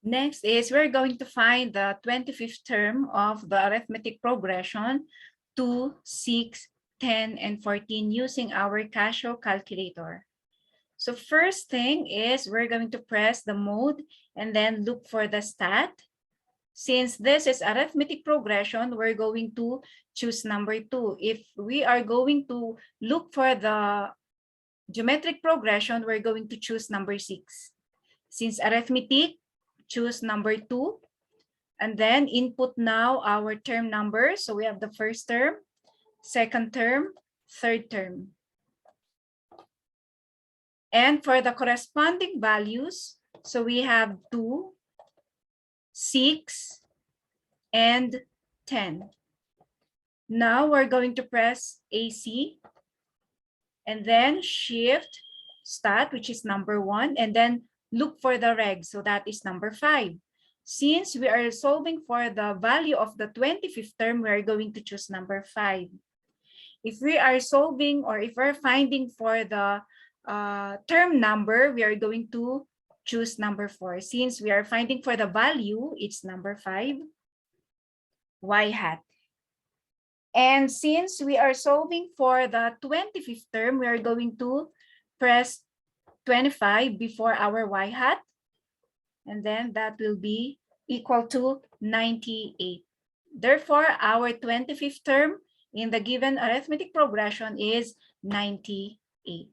Next is we're going to find the 25th term of the arithmetic progression 2, 6, 10, and 14 using our Casio calculator. So first thing is we're going to press the mode and then look for the stat. Since this is arithmetic progression, we're going to choose number 2. If we are going to look for the geometric progression, we're going to choose number 6. Since arithmetic, choose number 2. And then input now our term numbers. So we have the first term, second term, third term. And for the corresponding values, so we have 2, 6, and 10. Now we're going to press AC and then shift stat, which is number 1, and then look for the reg. So that is number 5. Since we are solving for the value of the 25th term, we are going to choose number 5. If we are solving or if we're finding for the term number, we are going to choose number 4. Since we are finding for the value, it's number 5, y hat. And since we are solving for the 25th term, we are going to press 25 before our y hat. And then that will be equal to 98. Therefore, our 25th term in the given arithmetic progression is 98.